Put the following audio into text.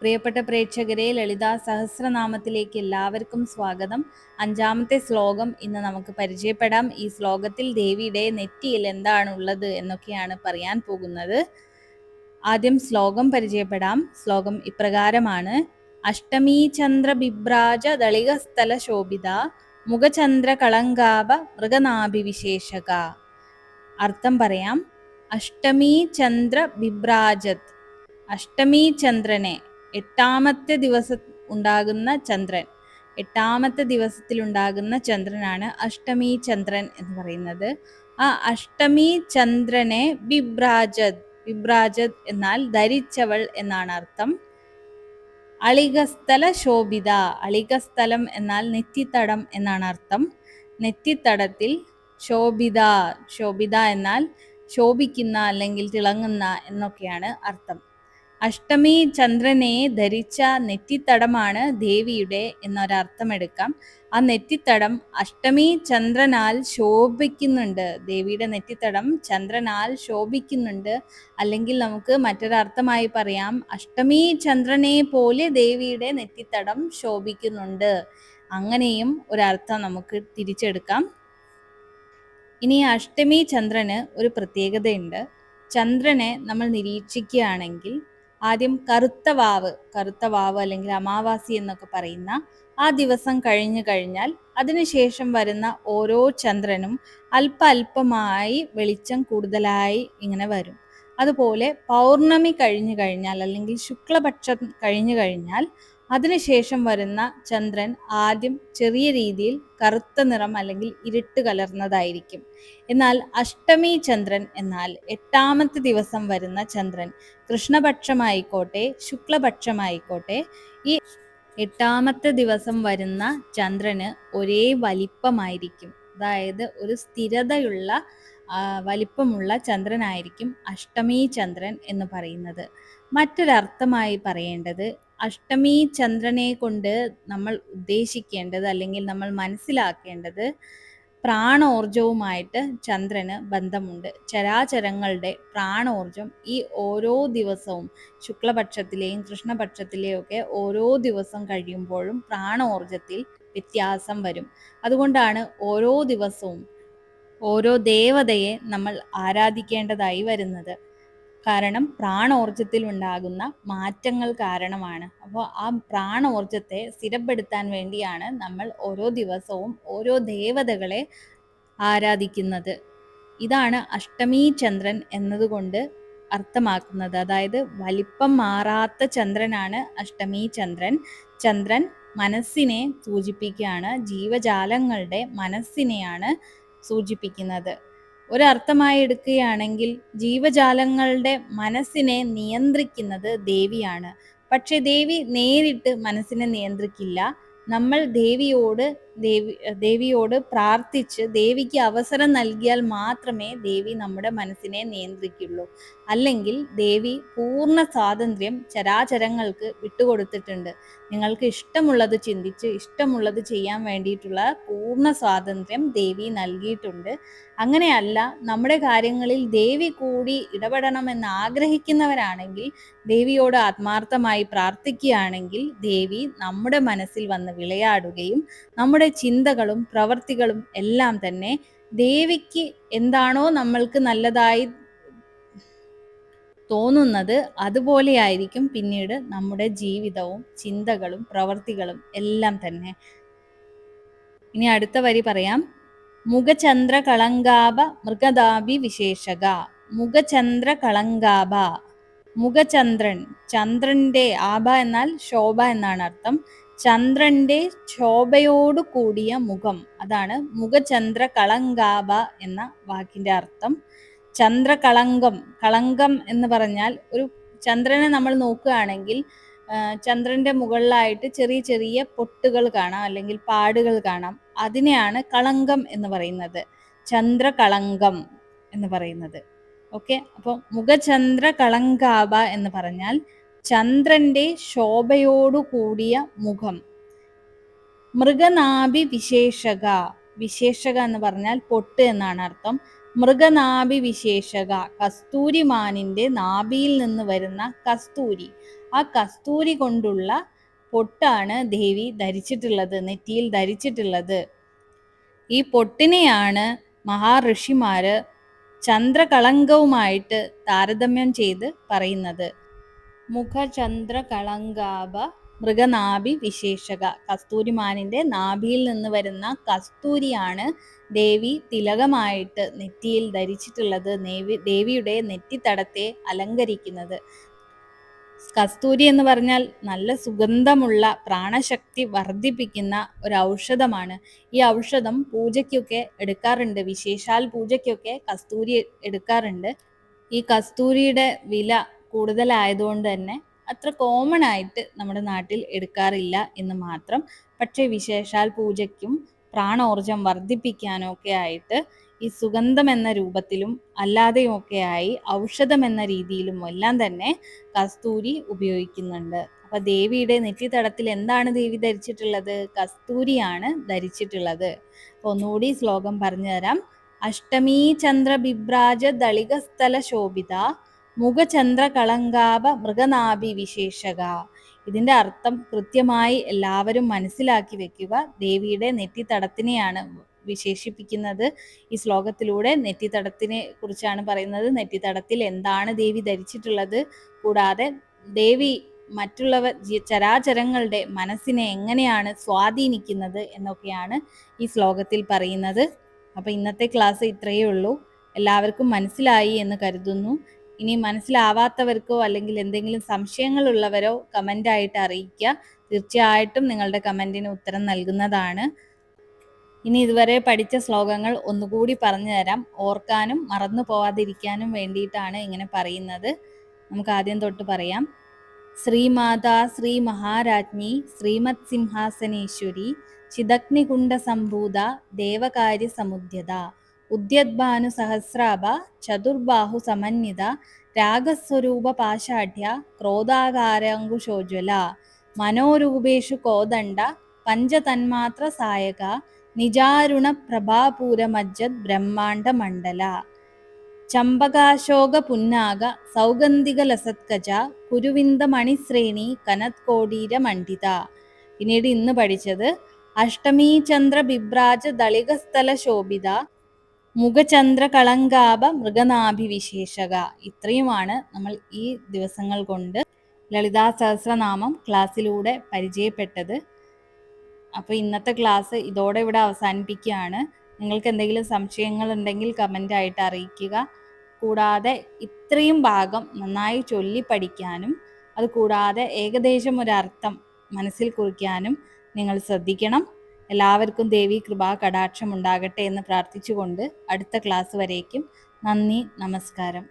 പ്രിയപ്പെട്ട പ്രേക്ഷകരെ, ലളിതാ സഹസ്രനാമത്തിലേക്ക് എല്ലാവർക്കും സ്വാഗതം. 5-ാമത്തെ ശ്ലോകം ഇന്ന് നമുക്ക് പരിചയപ്പെടാം. ഈ ശ്ലോകത്തിൽ ദേവിയുടെ നെറ്റിയിൽ എന്താണുള്ളത് എന്നൊക്കെയാണ് പറയാൻ പോകുന്നത്. ആദ്യം ശ്ലോകം പരിചയപ്പെടാം. ശ്ലോകം ഇപ്രകാരമാണ്: അഷ്ടമീ ചന്ദ്ര ബിഭ്രാജ ദളികസ്ഥല ശോഭിത മുഖചന്ദ്ര കളങ്കാഭ മൃഗനാഭിവിശേഷക. അർത്ഥം പറയാം. അഷ്ടമീ ചന്ദ്ര ബിഭ്രാജത്, അഷ്ടമി ചന്ദ്രനെ, എട്ടാമത്തെ ദിവസം ഉണ്ടാകുന്ന ചന്ദ്രൻ, എട്ടാമത്തെ ദിവസത്തിൽ ഉണ്ടാകുന്ന ചന്ദ്രനാണ് അഷ്ടമി ചന്ദ്രൻ എന്ന് പറയുന്നത്. ആ അഷ്ടമി ചന്ദ്രനെ ബിഭ്രാജത്, ബിഭ്രാജത് എന്നാൽ ധരിച്ചവൾ എന്നാണ് അർത്ഥം. അളികസ്ഥല ശോഭിത, അളികസ്ഥലം എന്നാൽ നെറ്റിത്തടം എന്നാണ് അർത്ഥം. നെറ്റിത്തടത്തിൽ ശോഭിത, ശോഭിത എന്നാൽ ശോഭിക്കുന്ന അല്ലെങ്കിൽ തിളങ്ങുന്ന എന്നൊക്കെയാണ് അർത്ഥം. അഷ്ടമി ചന്ദ്രനെ ധരിച്ച നെറ്റിത്തടമാണ് ദേവിയുടെ എന്നൊരർത്ഥം എടുക്കാം. ആ നെറ്റിത്തടം അഷ്ടമി ചന്ദ്രനാൽ ശോഭിക്കുന്നുണ്ട്. ദേവിയുടെ നെറ്റിത്തടം ചന്ദ്രനാൽ ശോഭിക്കുന്നുണ്ട്. അല്ലെങ്കിൽ നമുക്ക് മറ്റൊരർത്ഥമായി പറയാം, അഷ്ടമി ചന്ദ്രനെ പോലെ ദേവിയുടെ നെറ്റിത്തടം ശോഭിക്കുന്നുണ്ട്. അങ്ങനെയും ഒരർത്ഥം നമുക്ക് തിരിച്ചെടുക്കാം. ഇനി അഷ്ടമി ചന്ദ്രന് ഒരു പ്രത്യേകതയുണ്ട്. ചന്ദ്രനെ നമ്മൾ നിരീക്ഷിക്കുകയാണെങ്കിൽ ആദ്യം കറുത്ത വാവ് അല്ലെങ്കിൽ അമാവാസി എന്നൊക്കെ പറയുന്ന ആ ദിവസം കഴിഞ്ഞു കഴിഞ്ഞാൽ അതിനുശേഷം വരുന്ന ഓരോ ചന്ദ്രനും അല്പമായി വെളിച്ചം കൂടുതലായി ഇങ്ങനെ വരും. അതുപോലെ പൗർണമി കഴിഞ്ഞു കഴിഞ്ഞാൽ അല്ലെങ്കിൽ ശുക്ലപക്ഷം കഴിഞ്ഞു കഴിഞ്ഞാൽ അതിനുശേഷം വരുന്ന ചന്ദ്രൻ ആദ്യം ചെറിയ രീതിയിൽ കറുത്ത നിറം അല്ലെങ്കിൽ ഇരുട്ട് കലർന്നതായിരിക്കും. എന്നാൽ അഷ്ടമി ചന്ദ്രൻ എന്നാൽ എട്ടാമത്തെ ദിവസം വരുന്ന ചന്ദ്രൻ, കൃഷ്ണപക്ഷമായിക്കോട്ടെ ശുക്ലപക്ഷമായിക്കോട്ടെ, ഈ എട്ടാമത്തെ ദിവസം വരുന്ന ചന്ദ്രന് ഒരേ വലിപ്പമായിരിക്കും. അതായത് ഒരു സ്ഥിരതയുള്ള വലിപ്പമുള്ള ചന്ദ്രനായിരിക്കും അഷ്ടമി ചന്ദ്രൻ എന്ന് പറയുന്നത്. മറ്റൊരർത്ഥമായി പറയേണ്ടത്, അഷ്ടമി ചന്ദ്രനെ കൊണ്ട് നമ്മൾ ഉദ്ദേശിക്കേണ്ടത് അല്ലെങ്കിൽ നമ്മൾ മനസ്സിലാക്കേണ്ടത് പ്രാണോർജവുമായിട്ട് ചന്ദ്രന് ബന്ധമുണ്ട്. ചരാചരങ്ങളുടെ പ്രാണോർജം ഈ ഓരോ ദിവസവും, ശുക്ലപക്ഷത്തിലെയും കൃഷ്ണപക്ഷത്തിലെയും ഒക്കെ ഓരോ ദിവസം കഴിയുമ്പോഴും പ്രാണോർജത്തിൽ വ്യത്യാസം വരും. അതുകൊണ്ടാണ് ഓരോ ദിവസവും ഓരോ ദേവതയെ നമ്മൾ ആരാധിക്കേണ്ടതായി വരുന്നത്. കാരണം പ്രാണോർജത്തിൽ ഉണ്ടാകുന്ന മാറ്റങ്ങൾ കാരണമാണ്. അപ്പോൾ ആ പ്രാണോർജത്തെ സ്ഥിരപ്പെടുത്താൻ വേണ്ടിയാണ് നമ്മൾ ഓരോ ദിവസവും ഓരോ ദേവതകളെ ആരാധിക്കുന്നത്. ഇതാണ് അഷ്ടമി ചന്ദ്രൻ എന്നതുകൊണ്ട് അർത്ഥമാക്കുന്നത്. അതായത് വലിപ്പം മാറാത്ത ചന്ദ്രനാണ് അഷ്ടമി ചന്ദ്രൻ. ചന്ദ്രൻ മനസ്സിനെ സൂചിപ്പിക്കുകയാണ്, ജീവജാലങ്ങളുടെ മനസ്സിനെയാണ് സൂചിപ്പിക്കുന്നത്. ഒരർത്ഥമായി എടുക്കുകയാണെങ്കിൽ ജീവജാലങ്ങളുടെ മനസ്സിനെ നിയന്ത്രിക്കുന്നത് ദേവിയാണ്. പക്ഷെ ദേവി നേരിട്ട് മനസ്സിനെ നിയന്ത്രിക്കില്ല. നമ്മൾ ദേവിയോട് പ്രാർത്ഥിച്ച് ദേവിക്ക് അവസരം നൽകിയാൽ മാത്രമേ ദേവി നമ്മുടെ മനസ്സിനെ നിയന്ത്രിക്കുള്ളൂ. അല്ലെങ്കിൽ ദേവി പൂർണ്ണ സ്വാതന്ത്ര്യം ചരാചരങ്ങൾക്ക് വിട്ടുകൊടുത്തിട്ടുണ്ട്. നിങ്ങൾക്ക് ഇഷ്ടമുള്ളത് ചിന്തിച്ച് ഇഷ്ടമുള്ളത് ചെയ്യാൻ വേണ്ടിയിട്ടുള്ള പൂർണ്ണ സ്വാതന്ത്ര്യം ദേവി നൽകിയിട്ടുണ്ട്. അങ്ങനെയല്ല, നമ്മുടെ കാര്യങ്ങളിൽ ദേവി കൂടി ഇടപെടണമെന്ന് ആഗ്രഹിക്കുന്നവരാണെങ്കിൽ, ദേവിയോട് ആത്മാർത്ഥമായി പ്രാർത്ഥിക്കുകയാണെങ്കിൽ ദേവി നമ്മുടെ മനസ്സിൽ വന്ന് വിളയാടുകയും നമ്മുടെ ചിന്തകളും പ്രവർത്തികളും എല്ലാം തന്നെ ദേവിക്ക് എന്താണോ നമ്മൾക്ക് നല്ലതായി തോന്നുന്നത് അതുപോലെയായിരിക്കും പിന്നീട് നമ്മുടെ ജീവിതവും ചിന്തകളും പ്രവർത്തികളും എല്ലാം തന്നെ. ഇനി അടുത്ത വരി പറയാം. മുഖചന്ദ്ര കളങ്കാഭ മൃഗദാഭി വിശേഷക. മുഖചന്ദ്ര കളങ്കാഭ, മുഖചന്ദ്രൻ, ചന്ദ്രന്റെ, ആഭ എന്നാൽ ശോഭ എന്നാണ് അർത്ഥം. ചന്ദ്രന്റെ ശോഭയോട് കൂടിയ മുഖം, അതാണ് മുഖചന്ദ്ര കളങ്കാഭ എന്ന വാക്കിന്റെ അർത്ഥം. ചന്ദ്രകളങ്കം, കളങ്കം എന്ന് പറഞ്ഞാൽ ഒരു ചന്ദ്രനെ നമ്മൾ നോക്കുകയാണെങ്കിൽ ചന്ദ്രന്റെ മുകളിലായിട്ട് ചെറിയ ചെറിയ പൊട്ടുകൾ കാണാം അല്ലെങ്കിൽ പാടുകൾ കാണാം. അതിനെയാണ് കളങ്കം എന്ന് പറയുന്നത്, ചന്ദ്രകളങ്കം എന്ന് പറയുന്നത്. ഓക്കെ, അപ്പോൾ മുഖചന്ദ്ര കളങ്കാഭ എന്ന് പറഞ്ഞാൽ ചന്ദ്രന്റെ ശോഭയോടു കൂടിയ മുഖം. മൃഗനാഭി വിശേഷക, വിശേഷക എന്ന് പറഞ്ഞാൽ പൊട്ട് എന്നാണ് അർത്ഥം. മൃഗനാഭി വിശേഷക, കസ്തൂരിമാനിന്റെ നാഭിയിൽ നിന്ന് വരുന്ന കസ്തൂരി. ആ കസ്തൂരി കൊണ്ടുള്ള പൊട്ടാണ് ദേവി ധരിച്ചിട്ടുള്ളത്, നെറ്റിയിൽ ധരിച്ചിട്ടുള്ളത്. ഈ പൊട്ടിനെയാണ് മഹാഋഷിമാര് ചന്ദ്രകളങ്കവുമായിട്ട് താരതമ്യം ചെയ്ത് പറയുന്നത്. മുഖചന്ദ്രകളങ്കാഭ മൃഗനാഭി വിശേഷക. കസ്തൂരിമാനിന്റെ നാഭിയിൽ നിന്ന് വരുന്ന കസ്തൂരിയാണ് ദേവി തിലകമായിട്ട് നെറ്റിയിൽ ധരിച്ചിട്ടുള്ളത്, ദേവിയുടെ നെറ്റിത്തടത്തെ അലങ്കരിക്കുന്നത്. കസ്തൂരി എന്ന് പറഞ്ഞാൽ നല്ല സുഗന്ധമുള്ള പ്രാണശക്തി വർദ്ധിപ്പിക്കുന്ന ഒരു ഔഷധമാണ്. ഈ ഔഷധം പൂജയ്ക്കൊക്കെ എടുക്കാറുണ്ട്, വിശേഷാൽ പൂജയ്ക്കൊക്കെ കസ്തൂരി എടുക്കാറുണ്ട്. ഈ കസ്തൂരിയുടെ വില കൂടുതലായതുകൊണ്ട് തന്നെ അത്ര കോമൺ ആയിട്ട് നമ്മുടെ നാട്ടിൽ എടുക്കാറില്ല എന്ന് മാത്രം. പക്ഷേ വിശേഷാൽ പൂജയ്ക്കും പ്രാണോർജം വർദ്ധിപ്പിക്കാനും ഒക്കെ ആയിട്ട് ഈ സുഗന്ധം എന്ന രൂപത്തിലും അല്ലാതെയുമൊക്കെയായി ഔഷധം എന്ന രീതിയിലും എല്ലാം തന്നെ കസ്തൂരി ഉപയോഗിക്കുന്നുണ്ട്. അപ്പൊ ദേവിയുടെ നെറ്റിത്തടത്തിൽ എന്താണ് ദേവി ധരിച്ചിട്ടുള്ളത്? കസ്തൂരിയാണ് ധരിച്ചിട്ടുള്ളത്. അപ്പൊ ഒന്നുകൂടി ശ്ലോകം പറഞ്ഞു തരാം. അഷ്ടമീ ചന്ദ്ര ബിഭ്രാജ ദളികസ്ഥല ശോഭിത മുഖചന്ദ്രകളങ്കാഭ മൃഗനാഭി വിശേഷക. ഇതിന്റെ അർത്ഥം കൃത്യമായി എല്ലാവരും മനസ്സിലാക്കി വെക്കുക. ദേവിയുടെ നെറ്റിത്തടത്തിനെയാണ് വിശേഷിപ്പിക്കുന്നത് ഈ ശ്ലോകത്തിലൂടെ. നെറ്റിത്തടത്തിനെ കുറിച്ചാണ് പറയുന്നത്. നെറ്റിത്തടത്തിൽ എന്താണ് ദേവി ധരിച്ചിട്ടുള്ളത്, കൂടാതെ ദേവി മറ്റുള്ളവർ ചരാചരങ്ങളുടെ മനസ്സിനെ എങ്ങനെയാണ് സ്വാധീനിക്കുന്നത് എന്നൊക്കെയാണ് ഈ ശ്ലോകത്തിൽ പറയുന്നത്. അപ്പൊ ഇന്നത്തെ ക്ലാസ് ഇത്രയേ ഉള്ളൂ. എല്ലാവർക്കും മനസ്സിലായി എന്ന് കരുതുന്നു. ഇനി മനസ്സിലാവാത്തവർക്കോ അല്ലെങ്കിൽ എന്തെങ്കിലും സംശയങ്ങളുള്ളവരോ കമൻ്റായിട്ട് അറിയിക്കുക. തീർച്ചയായിട്ടും നിങ്ങളുടെ കമൻറ്റിന് ഉത്തരം നൽകുന്നതാണ്. ഇനി ഇതുവരെ പഠിച്ച ശ്ലോകങ്ങൾ ഒന്നുകൂടി പറഞ്ഞു തരാം. ഓർക്കാനും മറന്നു പോവാതിരിക്കാനും വേണ്ടിയിട്ടാണ് ഇങ്ങനെ പറയുന്നത്. നമുക്ക് ആദ്യം തൊട്ട് പറയാം. ശ്രീമാതാ ശ്രീ മഹാരാജ്ഞി ശ്രീമത് സിംഹാസനേശ്വരി ചിദഗ്നികുണ്ഡ സംഭൂത ദേവകാര്യ സമുദ്യത ഉദ്യദ്ഭാനു സഹസ്രാഭ ചതുർബാഹു സമന്വിത രാഗസ്വരൂപ പാഷാഢ്യ ക്രോധാകാരാങ്കുശോജ്വല മനോരൂപേഷു കോദണ്ഡ പഞ്ചതന്മാത്ര സായക നിജാരുണ പ്രഭാപൂരമജ്ജത് ബ്രഹ്മാണ്ഡ മണ്ഡല ചമ്പകാശോക പുന്നാക സൗഗന്ധിക ലസത്കജ കുരുവിന്ദ മണിശ്രേണി കനത്കോടീര മണ്ഡിത. പിന്നീട് ഇന്ന് പഠിച്ചത് അഷ്ടമീ ചന്ദ്ര ബിഭ്രാജ ദളികസ്ഥല ശോഭിത മുഖചന്ദ്ര കളങ്കാഭ മൃഗനാഭി വിശേഷക. ഇത്രയുമാണ് നമ്മൾ ഈ ദിവസങ്ങൾ കൊണ്ട് ലളിതാ സഹസ്രനാമം ക്ലാസ്സിലൂടെ പരിചയപ്പെട്ടത്. അപ്പോൾ ഇന്നത്തെ ക്ലാസ് ഇതോടെ ഇവിടെ അവസാനിപ്പിക്കുകയാണ്. നിങ്ങൾക്ക് എന്തെങ്കിലും സംശയങ്ങൾ ഉണ്ടെങ്കിൽ കമൻ്റായിട്ട് അറിയിക്കുക. കൂടാതെ ഇത്രയും ഭാഗം നന്നായി ചൊല്ലി പഠിക്കാനും അതുകൂടാതെ ഏകദേശം ഒരർത്ഥം മനസ്സിൽ കുറിക്കാനും നിങ്ങൾ ശ്രദ്ധിക്കണം. എല്ലാവർക്കും ദേവി കൃപാ കടാക്ഷം ഉണ്ടാകട്ടെ എന്ന് പ്രാർത്ഥിച്ചുകൊണ്ട് അടുത്ത ക്ലാസ് വരേക്കും നന്ദി, നമസ്കാരം.